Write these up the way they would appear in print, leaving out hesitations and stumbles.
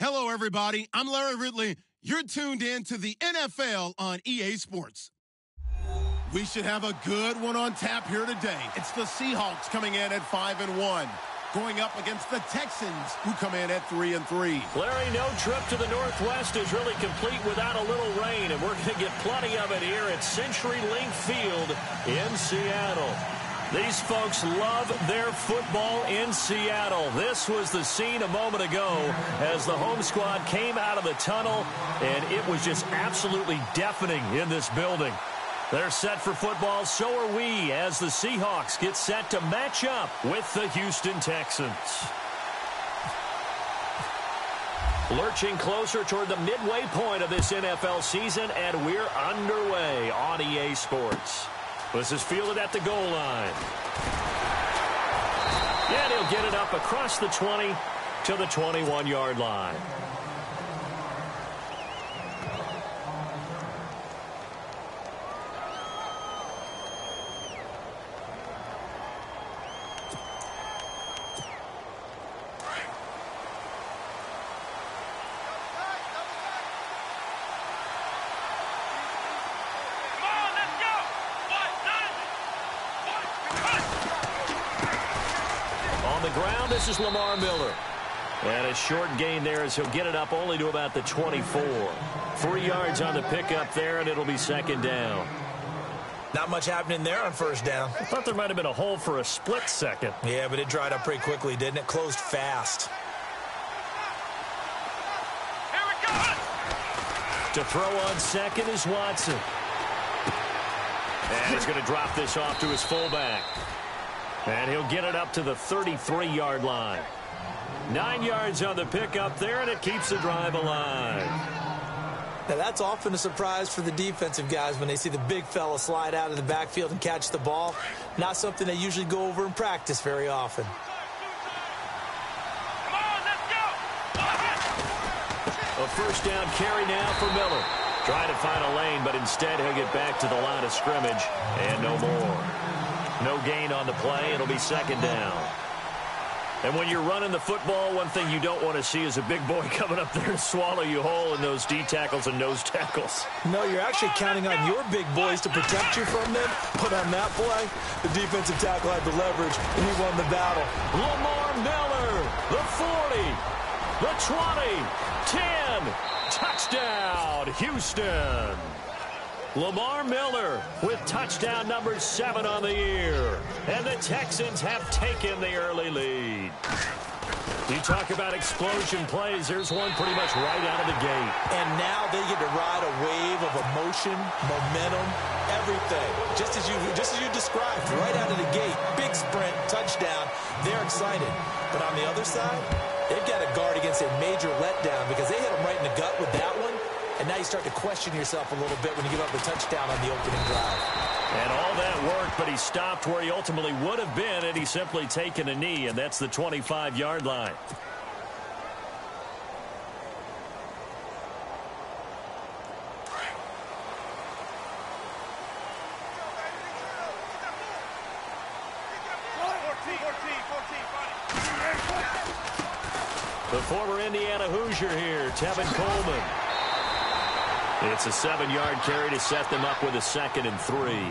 Hello, everybody. I'm Larry Ridley. You're tuned in to the NFL on EA Sports. We should have a good one on tap here today. It's the Seahawks coming in at 5-1, going up against the Texans, who come in at 3-3. Larry, no trip to the Northwest is really complete without a little rain, and we're going to get plenty of it here at CenturyLink Field in Seattle. These folks love their football in Seattle. This was the scene a moment ago as the home squad came out of the tunnel, and it was just absolutely deafening in this building. They're set for football, so are we, as the Seahawks get set to match up with the Houston Texans. Lurching closer toward the midway point of this NFL season, and we're underway on EA Sports. This is fielded at the goal line. And he'll get it up across the 20 to the 21-yard line. This is Lamar Miller. And a short gain there as he'll get it up only to about the 24. 3 yards on the pickup there, and it'll be second down. Not much happening there on first down. I thought there might have been a hole for a split second. Yeah, but it dried up pretty quickly, didn't it? Closed fast. Here we go. To throw on second is Watson. And he's going to drop this off to his fullback. And he'll get it up to the 33-yard line. 9 yards on the pickup there, and it keeps the drive alive. Now, that's often a surprise for the defensive guys when they see the big fella slide out of the backfield and catch the ball. Not something they usually go over in practice very often. Come on, let's go! A first down carry now for Miller. Trying to find a lane, but instead he'll get back to the line of scrimmage, and no more. No gain on the play. It'll be second down. And when you're running the football, one thing you don't want to see is a big boy coming up there and swallow you whole in those D tackles and nose tackles. No, you're actually counting on your big boys to protect you from them. But on that play, the defensive tackle had the leverage, and he won the battle. Lamar Miller, the 40, the 20, 10, touchdown, Houston. Lamar Miller with touchdown number 7 on the year. And the Texans have taken the early lead. You talk about explosion plays. There's one pretty much right out of the gate. And now they get to ride a wave of emotion, momentum, everything. Just as you described, right out of the gate. Big sprint, touchdown. They're excited. But on the other side, they've got to guard against a major letdown because they hit them right in the gut with that one. And now you start to question yourself a little bit when you give up the touchdown on the opening drive. And all that worked, but he stopped where he ultimately would have been, and he's simply taken a knee, and that's the 25-yard line. The former Indiana Hoosier here, Tevin Coleman. It's a 7-yard carry to set them up with a 2nd and 3.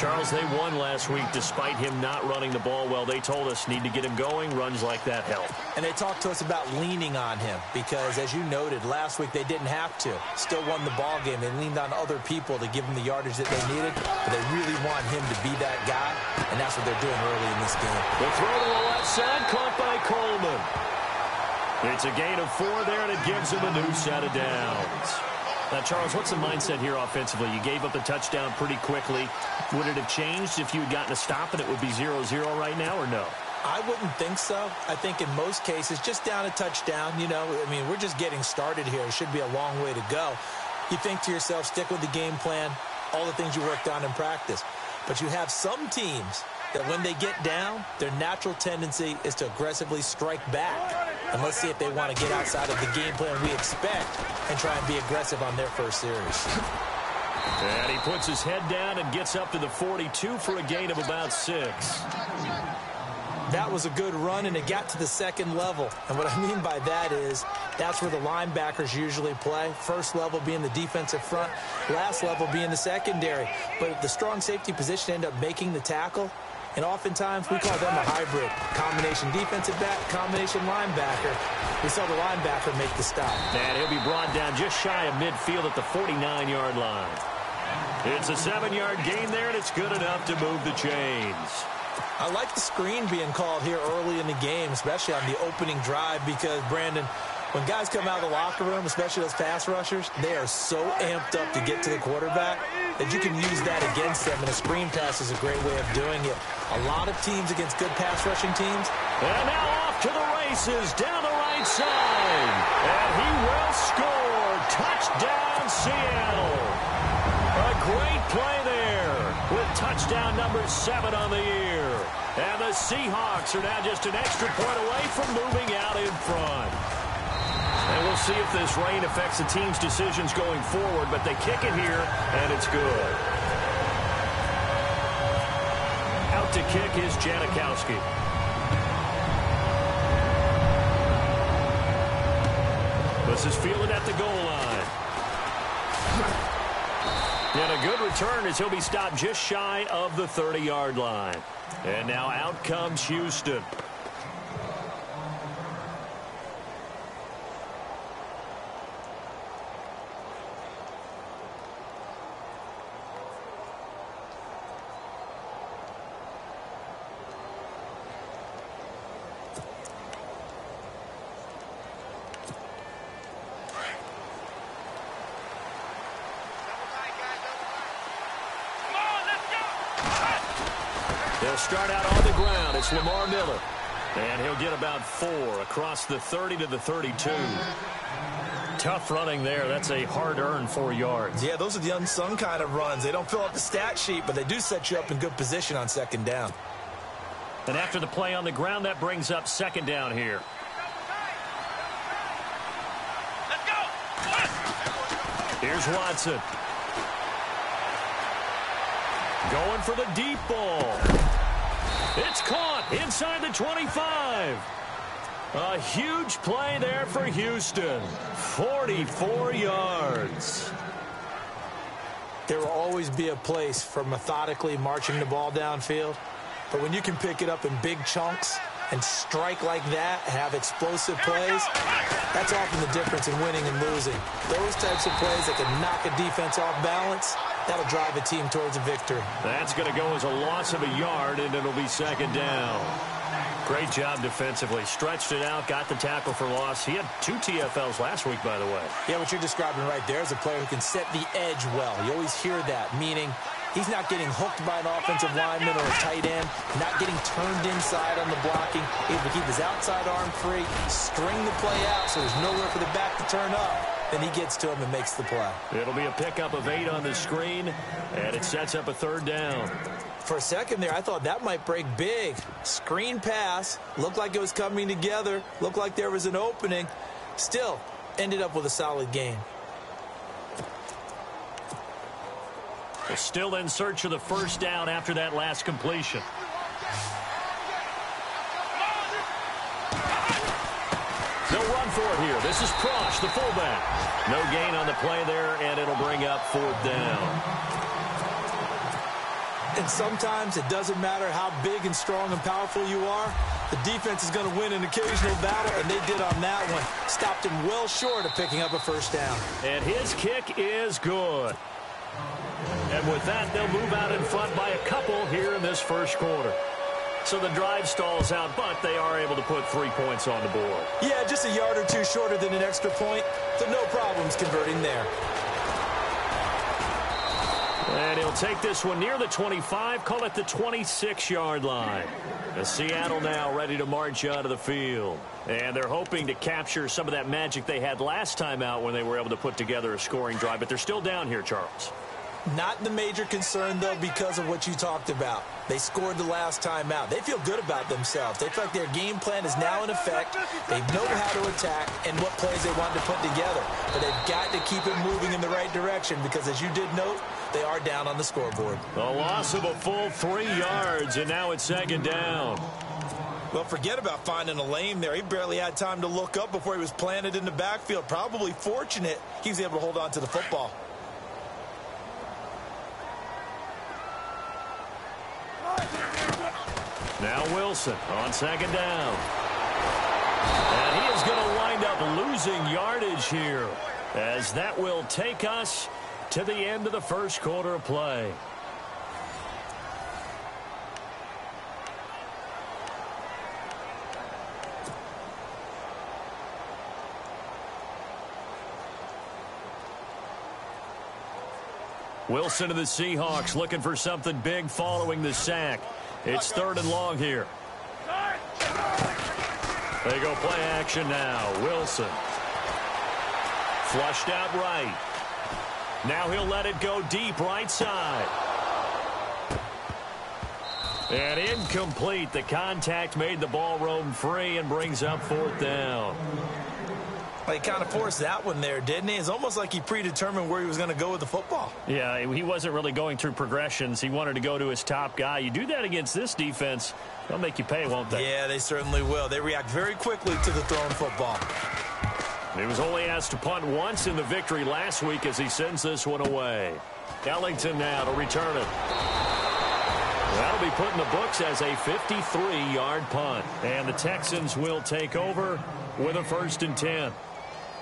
Charles, they won last week despite him not running the ball well. They told us need to get him going. Runs like that help. And they talked to us about leaning on him because, as you noted, last week they didn't have to. Still won the ball game. They leaned on other people to give them the yardage that they needed, but they really want him to be that guy, and that's what they're doing early in this game. The throw to the left side, caught by Coleman. It's a gain of 4 there, and it gives him a new set of downs. Now, Charles, what's the mindset here offensively? You gave up a touchdown pretty quickly. Would it have changed if you had gotten a stop and it would be 0-0 right now, or no? I wouldn't think so. I think in most cases, just down a touchdown, we're just getting started here. It should be a long way to go. You think to yourself, stick with the game plan, all the things you worked on in practice. But you have some teams that when they get down, their natural tendency is to aggressively strike back. And let's see if they want to get outside of the game plan we expect and try and be aggressive on their first series. And he puts his head down and gets up to the 42 for a gain of about 6. That was a good run, and it got to the second level. And what I mean by that is That's where the linebackers usually play. First level being the defensive front, last level being the secondary. But the strong safety position end up making the tackle, and oftentimes we call them a hybrid. Combination defensive back, combination linebacker. We saw the linebacker make the stop. And he'll be brought down just shy of midfield at the 49-yard line. It's a 7-yard gain there, and it's good enough to move the chains. I like the screen being called here early in the game, especially on the opening drive, because, Brandon, when guys come out of the locker room, especially those pass rushers, they are so amped up to get to the quarterback that you can use that against them, and a screen pass is a great way of doing it. A lot of teams against good pass rushing teams. And now off to the races down the right side. And he will score. Touchdown, Seattle. A great play there with touchdown number 7 on the year. And the Seahawks are now just an extra point away from moving out in front. And we'll see if this rain affects the team's decisions going forward, but they kick it here, and it's good. Out to kick is Janikowski. This is fielded at the goal line. And a good return as he'll be stopped just shy of the 30-yard line. And now out comes Houston. They'll start out on the ground. It's Lamar Miller. And he'll get about 4 across the 30 to the 32. Tough running there. That's a hard-earned 4 yards. Yeah, those are the unsung kind of runs. They don't fill up the stat sheet, but they do set you up in good position on second down. And after the play on the ground, that brings up second down here. Let's go! Here's Watson. Going for the deep ball. It's caught inside the 25. A huge play there for Houston. 44 yards. There will always be a place for methodically marching the ball downfield. But when you can pick it up in big chunks and strike like that, have explosive plays, that's often the difference in winning and losing. Those types of plays that can knock a defense off balance, that'll drive a team towards a victory. That's going to go as a loss of a yard, and it'll be second down. Great job defensively. Stretched it out, got the tackle for loss. He had 2 TFLs last week, by the way. Yeah, what you're describing right there is a player who can set the edge well. You always hear that, meaning he's not getting hooked by an offensive lineman or a tight end, not getting turned inside on the blocking, able to keep his outside arm free, string the play out so there's nowhere for the back to turn up. Then he gets to him and makes the play. It'll be a pickup of 8 on the screen, and it sets up a third down. For a second there, I thought that might break big. Screen pass, looked like it was coming together, looked like there was an opening. Still, ended up with a solid gain. We're still in search of the first down after that last completion. They'll run for it here. This is Prosh, the fullback. No gain on the play there, and it'll bring up 4th down. And sometimes it doesn't matter how big and strong and powerful you are. The defense is going to win an occasional battle, and they did on that one. Stopped him well short of picking up a first down. And his kick is good. And with that, they'll move out in front by a couple here in this first quarter. So the drive stalls out, but they are able to put 3 points on the board. Yeah, just a yard or 2 shorter than an extra point, so no problems converting there. And he'll take this one near the 25, call it the 26-yard line. And Seattle now ready to march out of the field. And they're hoping to capture some of that magic they had last time out when they were able to put together a scoring drive. But they're still down here, Charles. Not the major concern, though, because of what you talked about. They scored the last time out. They feel good about themselves. They feel like their game plan is now in effect. They know how to attack and what plays they want to put together. But they've got to keep it moving in the right direction because, as you did note, they are down on the scoreboard. A loss of a full 3 yards, and now it's second down. Well, forget about finding a lane there. He barely had time to look up before he was planted in the backfield. Probably fortunate he was able to hold on to the football. Now Wilson on second down. And he is going to wind up losing yardage here, as that will take us to the end of the first quarter of play. Wilson of the Seahawks looking for something big following the sack. It's 3rd and long here. They go play action now. Wilson. Flushed out right. Now he'll let it go deep right side. And incomplete. The contact made the ball roam free and brings up 4th down. Well, he kind of forced that one there, didn't he? It's almost like he predetermined where he was going to go with the football. Yeah, he wasn't really going through progressions. He wanted to go to his top guy. You do that against this defense, they'll make you pay, won't they? Yeah, they certainly will. They react very quickly to the thrown football. He was only asked to punt once in the victory last week as he sends this one away. Ellington now to return it. That'll be put in the books as a 53-yard punt. And the Texans will take over with a 1st and 10.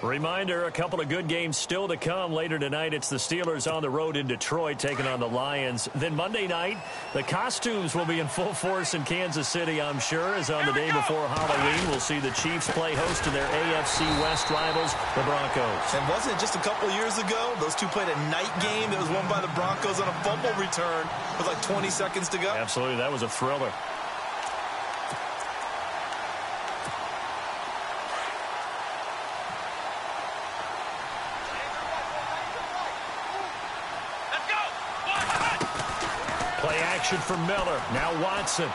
Reminder, a couple of good games still to come. Later tonight, it's the Steelers on the road in Detroit taking on the Lions. Then Monday night, the costumes will be in full force in Kansas City, I'm sure, as on the day before Halloween, we'll see the Chiefs play host to their AFC West rivals, the Broncos. And wasn't it just a couple of years ago, those two played a night game that was won by the Broncos on a fumble return with like 20 seconds to go? Absolutely, that was a thriller. From Miller. Now Watson. And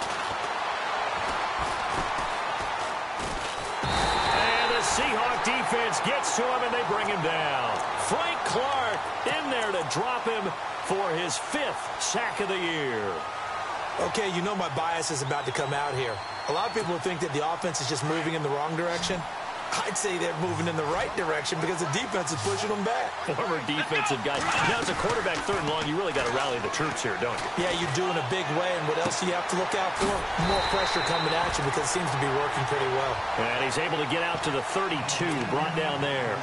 the Seahawk defense gets to him and they bring him down. Frank Clark in there to drop him for his 5th sack of the year. Okay, you know my bias is about to come out here. A lot of people think that the offense is just moving in the wrong direction. I'd say they're moving in the right direction because the defense is pushing them back. Former defensive guy. Now, as a quarterback 3rd and long, you really got to rally the troops here, don't you? Yeah, you do in a big way. And what else do you have to look out for? More pressure coming at you because it seems to be working pretty well. And he's able to get out to the 32, brought down there.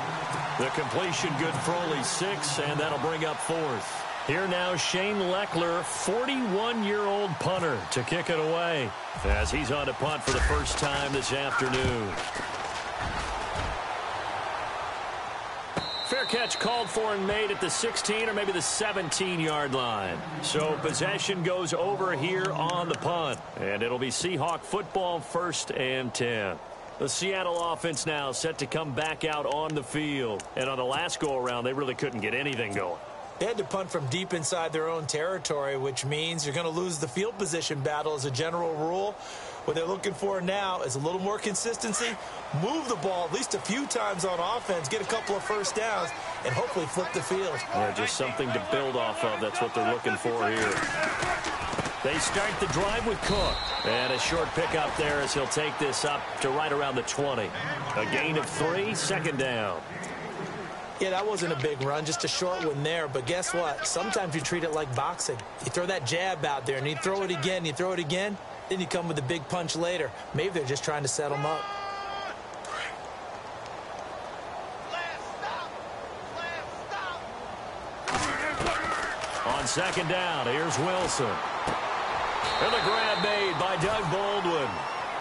The completion good for only 6, and that'll bring up 4th. Here now, Shane Leckler, 41-year-old punter, to kick it away as he's on to punt for the first time this afternoon. Fair catch called for and made at the 16 or maybe the 17-yard line. So possession goes over here on the punt. And it'll be Seahawk football, 1st and 10. The Seattle offense now set to come back out on the field. And on the last go-around, they really couldn't get anything going. They had to punt from deep inside their own territory, which means you're going to lose the field position battle as a general rule. What they're looking for now is a little more consistency, move the ball at least a few times on offense, get a couple of first downs, and hopefully flip the field. Yeah, just something to build off of. That's what they're looking for here. They start the drive with Cook. And a short pickup there as he'll take this up to right around the 20. A gain of 3, 2nd down. Yeah, that wasn't a big run, just a short one there. But guess what? Sometimes you treat it like boxing. You throw that jab out there, and you throw it again, then you come with a big punch later. Maybe they're just trying to set them up. On 2nd down, here's Wilson. And the grab made by Doug Baldwin.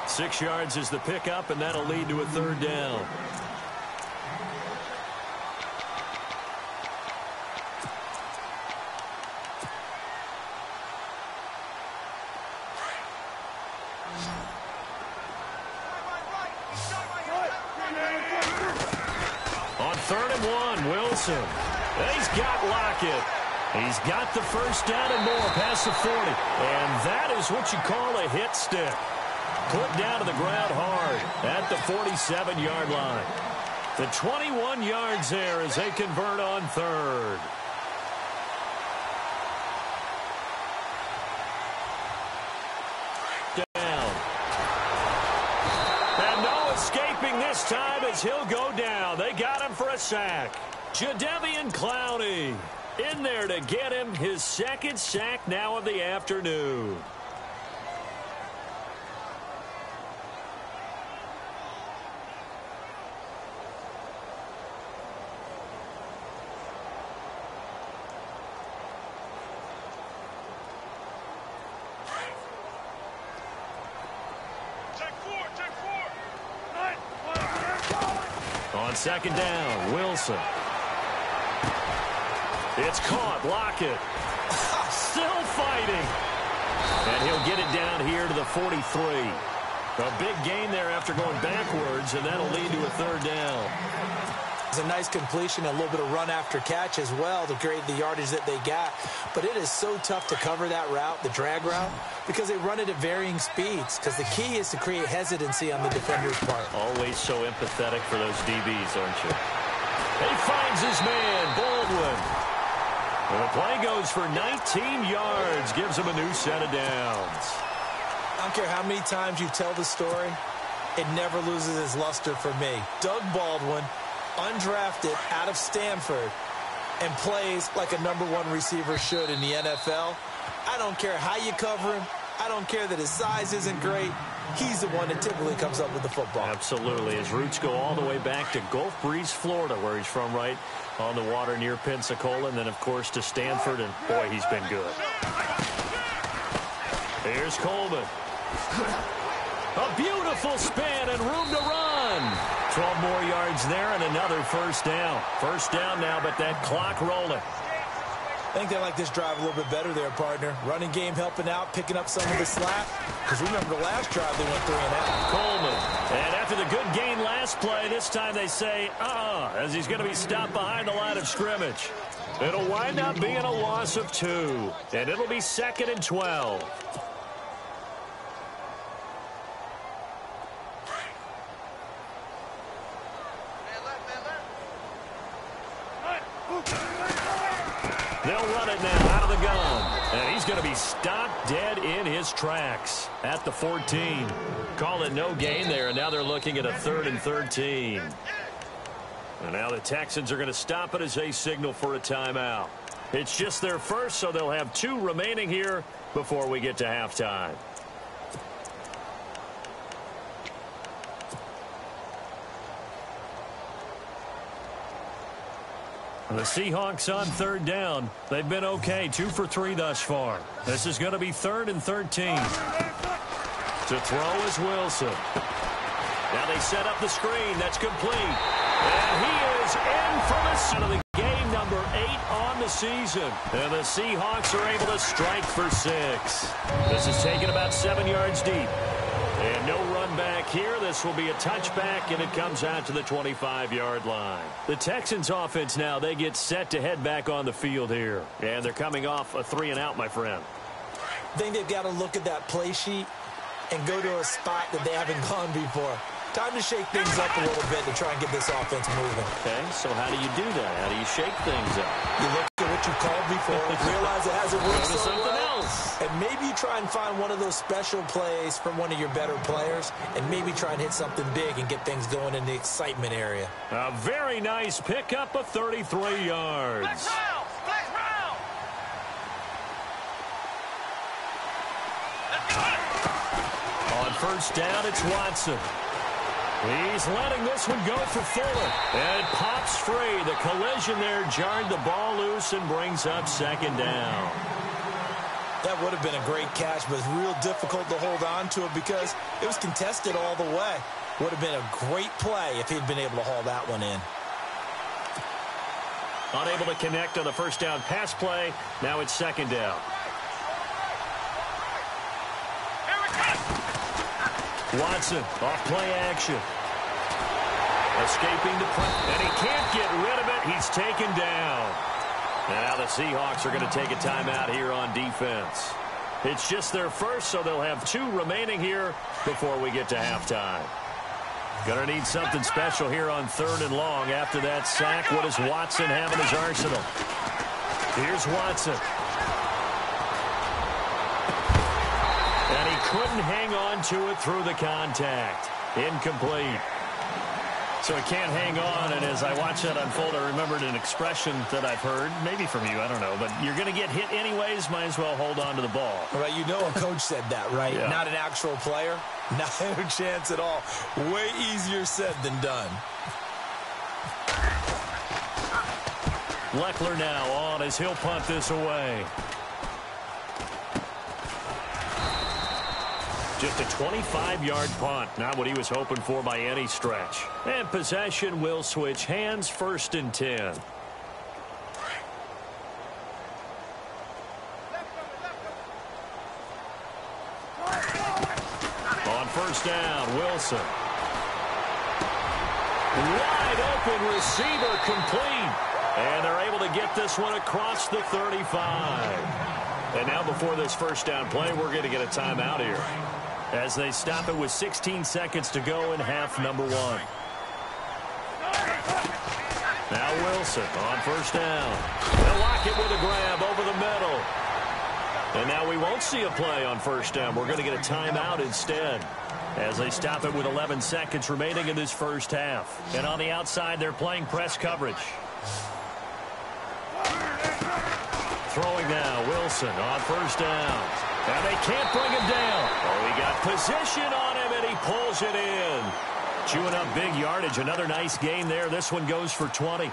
6 yards is the pickup, and that'll lead to a 3rd down. On 3rd and 1, Wilson. He's got Lockett. He's got the first down and more past the 40. And that is what you call a hit stick. Put down to the ground hard at the 47-yard line. The 21 yards there as they convert on 3rd. escaping this time as he'll go down. They got him for a sack. Jadeveon Clowney in there to get him his second sack now of the afternoon. On second down, Wilson. It's caught. Lockett. Still fighting. And he'll get it down here to the 43. A big gain there after going backwards, and that'll lead to a third down. It's a nice completion, a little bit of run after catch as well to create the yardage that they got. But it is so tough to cover that route, the drag route, because they run it at varying speeds. Because the key is to create hesitancy on the defender's part. Always so empathetic for those DBs, aren't you? He finds his man, Baldwin. And the play goes for 19 yards, gives him a new set of downs. I don't care how many times you tell the story, it never loses its luster for me. Doug Baldwin, undrafted out of Stanford, and plays like a #1 receiver should in the NFL. I don't care how you cover him. I don't care that his size isn't great. He's the one that typically comes up with the football. Absolutely. His roots go all the way back to Gulf Breeze, Florida, where he's from, right on the water near Pensacola, and then, of course, to Stanford, and, boy, he's been good. Here's Coleman. A beautiful spin and room to run. 12 more yards there and another first down. First down now, but that clock rolling. I think they like this drive a little bit better there, partner. Running game helping out, picking up some of the slack. Because remember the last drive, they went 3 and out. Coleman. And after the good gain last play, this time they say, as he's going to be stopped behind the line of scrimmage. It'll wind up being a loss of 2. And it'll be 2nd and 12. They'll run it now out of the gun. And he's going to be stopped dead in his tracks at the 14. Call it no gain there, and now they're looking at a 3rd and 13. And now the Texans are going to stop it as they signal for a timeout. It's just their first, so they'll have 2 remaining here before we get to halftime. The Seahawks on 3rd down. They've been okay, 2 for 3 thus far. This is going to be 3rd and 13. To throw is Wilson. Now they set up the screen. That's complete. And he is in for the son of the game, number 8 on the season. And the Seahawks are able to strike for 6. This is taken about 7 yards deep. And no run back here. This will be a touchback, and it comes out to the 25-yard line. The Texans offense now, they get set to head back on the field here. And they're coming off a 3 and out, my friend. I think they've got to look at that play sheet and go to a spot that they haven't gone before. Time to shake things up a little bit to try and get this offense moving. Okay, so how do you do that? How do you shake things up? You look at what you called before, realize it hasn't worked so something well, else. and maybe you try and find one of those special plays from one of your better players, and maybe try and hit something big and get things going in the excitement area. A very nice pickup of 33 yards. Flex round. Let's go. On first down, it's Watson. He's letting this one go for Fuller. And it pops free. The collision there jarred the ball loose and brings up 2nd down. That would have been a great catch, but it's real difficult to hold on to it because it was contested all the way. Would have been a great play if he'd been able to haul that one in. Unable to connect on the first down pass play. Now it's 2nd down. Watson off play action. Escaping the pressure. And he can't get rid of it. He's taken down. Now the Seahawks are going to take a timeout here on defense. It's just their first, so they'll have 2 remaining here before we get to halftime. Going to need something special here on 3rd and long. After that sack, what does Watson have in his arsenal? Here's Watson. And he couldn't hang on to it through the contact. Incomplete. So he can't hang on, and as I watch that unfold, I remembered an expression that I've heard, maybe from you, I don't know, but you're going to get hit anyways, might as well hold on to the ball. Right, you know a coach said that, right? Yeah. Not an actual player. Not a chance at all. Way easier said than done. Leckler now on as he'll punt this away. Just a 25-yard punt, not what he was hoping for by any stretch. And possession will switch hands, 1st and 10. On 1st down, Wilson. Wide open receiver, complete. And they're able to get this one across the 35. And now before this 1st down play, we're going to get a timeout here, as they stop it with 16 seconds to go in half number 1. Now Wilson on 1st down. They'll lock it with a grab over the middle. And now we won't see a play on 1st down. We're going to get a timeout instead, as they stop it with 11 seconds remaining in this 1st half. And on the outside, they're playing press coverage. Throwing now, Wilson on 1st down. And they can't bring him down. Oh, he got position on him, and he pulls it in. Chewing up big yardage. Another nice gain there. This one goes for 20.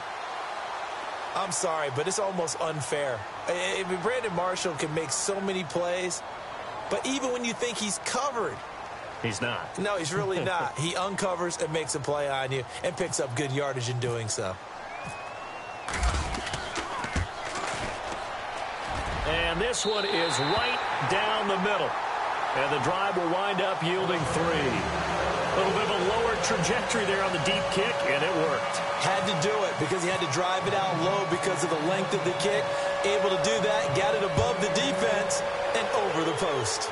I'm sorry, but it's almost unfair. I mean, Brandon Marshall can make so many plays, but even when you think he's covered, he's not. No, he's really not. He uncovers and makes a play on you and picks up good yardage in doing so. And this one is right down the middle. And the drive will wind up yielding 3. A little bit of a lower trajectory there on the deep kick, and it worked. Had to do it because he had to drive it out low because of the length of the kick. Able to do that, got it above the defense and over the post.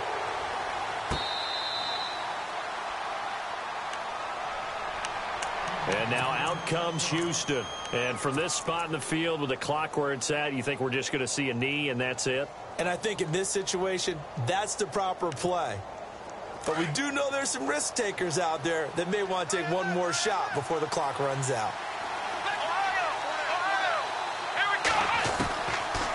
And now out comes Houston. And from this spot in the field with the clock where it's at, you think we're just going to see a knee and that's it? And I think in this situation, that's the proper play. But we do know there's some risk takers out there that may want to take one more shot before the clock runs out.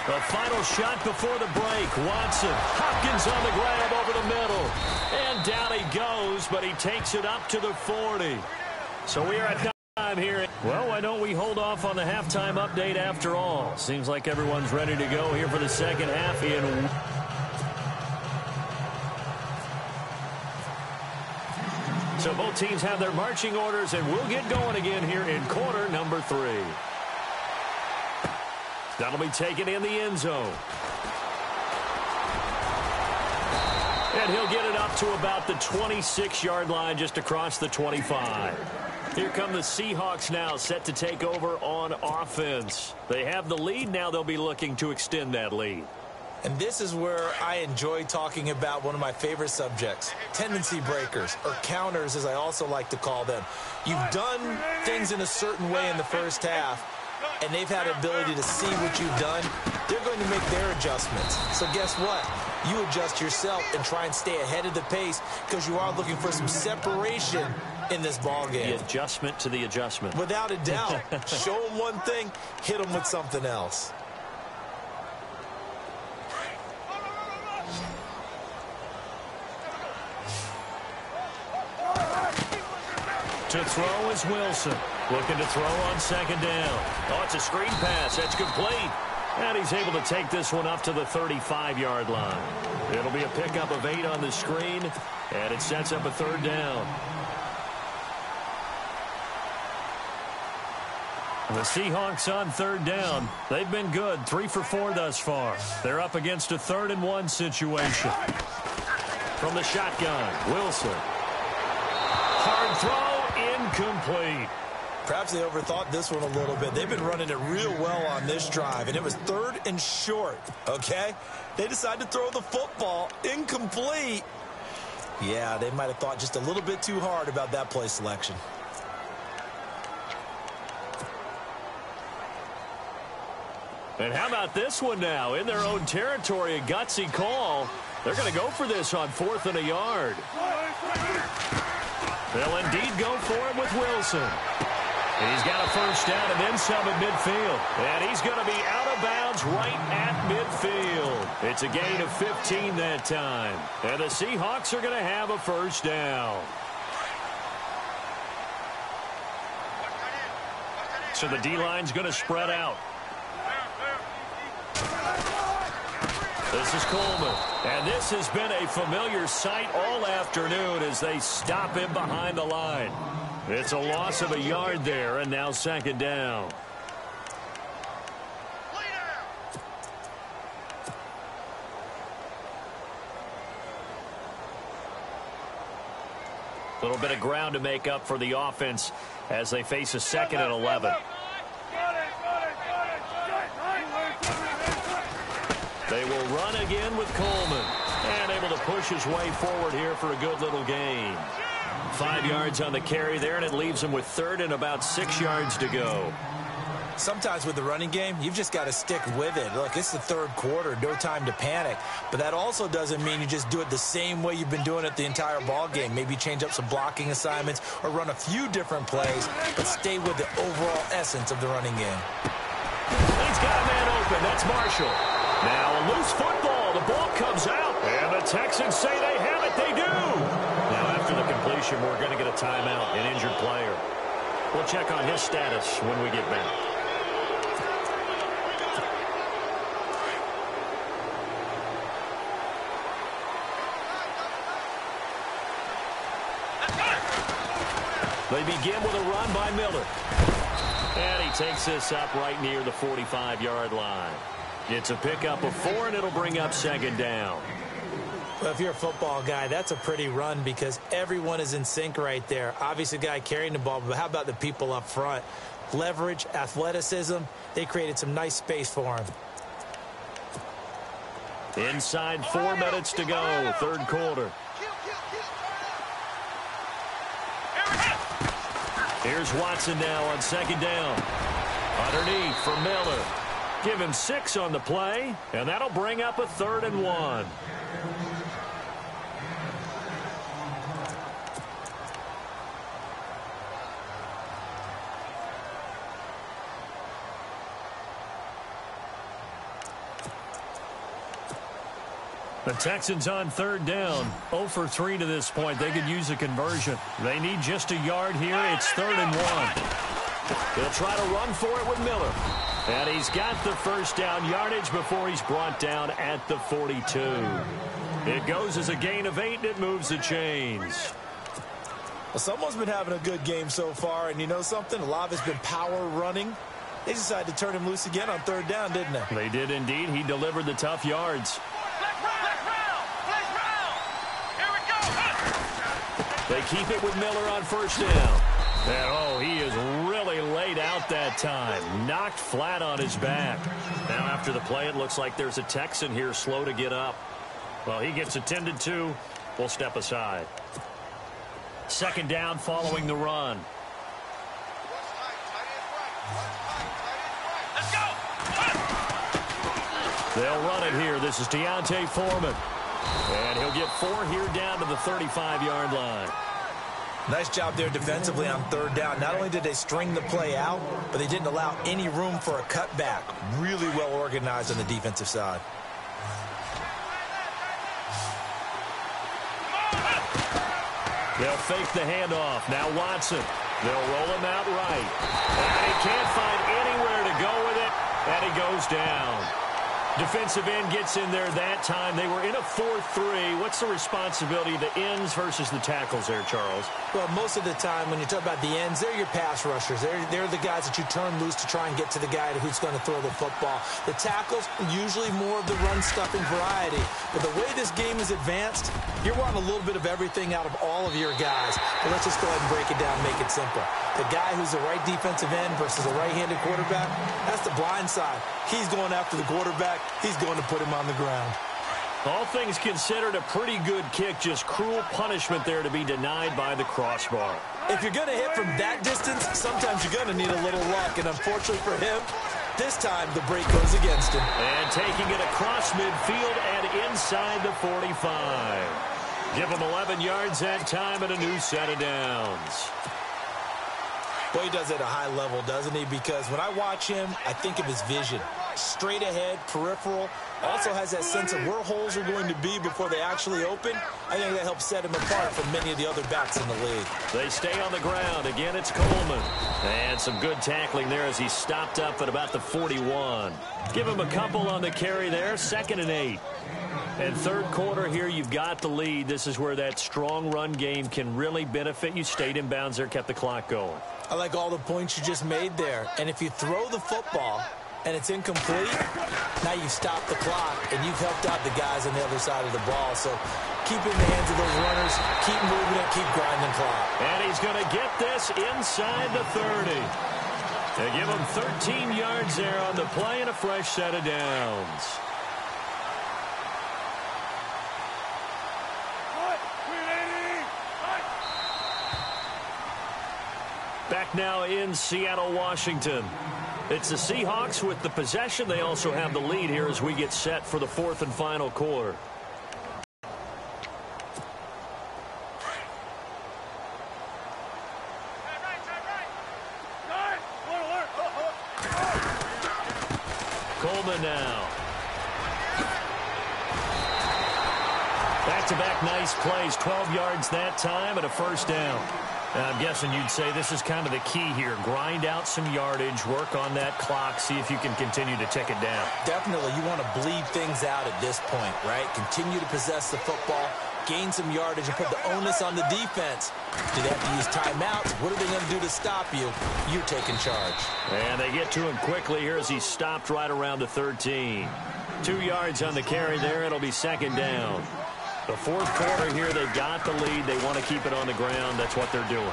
The final shot before the break. Watson, Hopkins on the grab over the middle. And down he goes, but he takes it up to the 40. So we are at time here. Well, why don't we hold off on the halftime update after all? Seems like everyone's ready to go here for the second half. So both teams have their marching orders, and we'll get going again here in quarter number 3. That'll be taken in the end zone. And he'll get it up to about the 26-yard line, just across the 25. Here come the Seahawks now, set to take over on offense. They have the lead. Now they'll be looking to extend that lead. And this is where I enjoy talking about one of my favorite subjects, tendency breakers, or counters as I also like to call them. You've done things in a certain way in the first half, and they've had the ability to see what you've done. They're going to make their adjustments. So guess what? You adjust yourself and try and stay ahead of the pace because you are looking for some separation in this ball game. The adjustment to the adjustment. Without a doubt. Show them one thing, hit them with something else. To throw is Wilson. Looking to throw on second down. Oh, it's a screen pass. That's complete. And he's able to take this one up to the 35-yard line. It'll be a pickup of 8 on the screen, and it sets up a 3rd down. The Seahawks on 3rd down. They've been good, 3 for 4 thus far. They're up against a 3rd and 1 situation. From the shotgun, Wilson. Hard throw, incomplete. Perhaps they overthought this one a little bit. They've been running it real well on this drive, and it was 3rd and short, okay? They decided to throw the football, incomplete. Yeah, they might have thought just a little bit too hard about that play selection. And how about this one now? In their own territory, a gutsy call. They're going to go for this on 4th and a yard. They'll indeed go for it with Wilson. He's got a first down and then some at midfield. And he's going to be out of bounds right at midfield. It's a gain of 15 that time. And the Seahawks are going to have a first down. So the D-line's going to spread out. This is Coleman. And this has been a familiar sight all afternoon as they stop him behind the line. It's a loss of a yard there, and now second down. A little bit of ground to make up for the offense as they face a 2nd and 11. They will run again with Coleman. And able to push his way forward here for a good little gain. 5 yards on the carry there, and it leaves him with 3rd and about 6 yards to go. Sometimes with the running game, you've just got to stick with it. Look, it's the 3rd quarter, no time to panic. But that also doesn't mean you just do it the same way you've been doing it the entire ball game. Maybe change up some blocking assignments or run a few different plays, but stay with the overall essence of the running game. He's got a man open. That's Marshall. Now a loose football. The ball comes out, and the Texans say they have it. They do. Now after the completion, we're going to get a timeout, an injured player. We'll check on his status when we get back. They begin with a run by Miller. And he takes this up right near the 45-yard line. It's a pickup of 4, and it'll bring up second down. Well, if you're a football guy, that's a pretty run because everyone is in sync right there. Obviously, the guy carrying the ball, but how about the people up front? Leverage, athleticism, they created some nice space for him. Inside 4 minutes to go, 3rd quarter. Here's Watson now on second down. Underneath for Miller. Give him 6 on the play, and that'll bring up a 3rd and 1. The Texans on 3rd down, 0 for 3 to this point. They could use a conversion. They need just a yard here. It's 3rd and 1. He'll try to run for it with Miller. And he's got the first down yardage before he's brought down at the 42. It goes as a gain of 8, and it moves the chains. Well, someone's been having a good game so far, and you know something? A lot of it's been power running. They decided to turn him loose again on 3rd down, didn't they? They did indeed. He delivered the tough yards. They keep it with Miller on first down. And, oh, he is really laid out that time. Knocked flat on his back. Now after the play, it looks like there's a Texan here slow to get up. Well, he gets attended to. We'll step aside. Second down following the run. Let's go. They'll run it here. This is Deontay Foreman. And he'll get 4 here down to the 35-yard line. Nice job there defensively on 3rd down. Not only did they string the play out, but they didn't allow any room for a cutback. Really well organized on the defensive side. They'll fake the handoff. Now Watson. They'll roll him out right. And he can't find anywhere to go with it, and he goes down. Defensive end gets in there that time. They were in a 4-3. What's the responsibility of the ends versus the tackles there, Charles? Well, most of the time when you talk about the ends, they're your pass rushers. They're the guys that you turn loose to try and get to the guy who's going to throw the football. The tackles, usually more of the run-stuffing variety. But the way this game is advanced, you're wanting a little bit of everything out of all of your guys. But let's just go ahead and break it down and make it simple. The guy who's the right defensive end versus a right-handed quarterback, that's the blind side. He's going after the quarterback. He's going to put him on the ground. All things considered, a pretty good kick. Just cruel punishment there to be denied by the crossbar. If you're going to hit from that distance, sometimes you're going to need a little luck. And unfortunately for him, this time the break goes against him. And taking it across midfield and inside the 45. Give him 11 yards that time and a new set of downs. Well, he does it at a high level, doesn't he? Because when I watch him, I think of his vision. Straight ahead, peripheral. Also has that sense of where holes are going to be before they actually open. I think that helps set him apart from many of the other backs in the league. They stay on the ground. Again, it's Coleman. And some good tackling there as he stopped up at about the 41. Give him a couple on the carry there. 2nd and 8. And third quarter here, you've got the lead. This is where that strong run game can really benefit you. Stayed in bounds there, kept the clock going. I like all the points you just made there. And if you throw the football and it's incomplete, now you've stopped the clock and you've helped out the guys on the other side of the ball. So keep in the hands of those runners, keep moving it, keep grinding clock. And he's going to get this inside the 30. They give him 13 yards there on the play and a fresh set of downs. Back now in Seattle, Washington. It's the Seahawks with the possession. They also have the lead here as we get set for the 4th and final quarter. Coleman now. Back-to-back nice plays. 12 yards that time and a first down. I'm guessing you'd say this is kind of the key here. Grind out some yardage, work on that clock, see if you can continue to tick it down. Definitely, you want to bleed things out at this point, right? Continue to possess the football, gain some yardage, and put the onus on the defense. Do they have to use timeouts? What are they going to do to stop you? You're taking charge. And they get to him quickly here as he stopped right around the 13. 2 yards on the carry there. It'll be 2nd down. The fourth quarter here, they've got the lead. They want to keep it on the ground. That's what they're doing.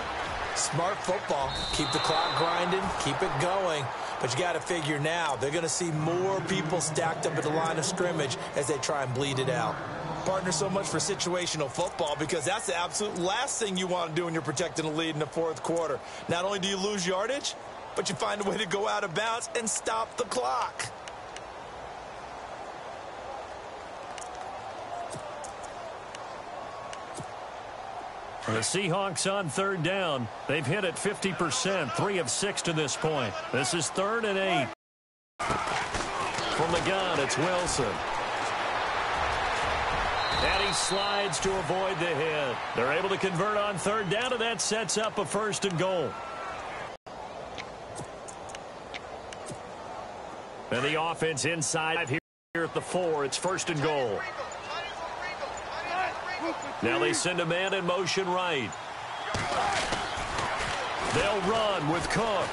Smart football. Keep the clock grinding. Keep it going. But you got to figure now, they're going to see more people stacked up at the line of scrimmage as they try and bleed it out. Partner, so much for situational football because that's the absolute last thing you want to do when you're protecting a lead in the fourth quarter. Not only do you lose yardage, but you find a way to go out of bounds and stop the clock. The Seahawks on 3rd down. They've hit it 50%, 3 of 6 to this point. This is 3rd and 8. From the gun, it's Wilson. And he slides to avoid the hit. They're able to convert on 3rd down, and that sets up a 1st and goal. And the offense inside here at the 4. It's 1st and goal. Now they send a man in motion right. They'll run with Cook.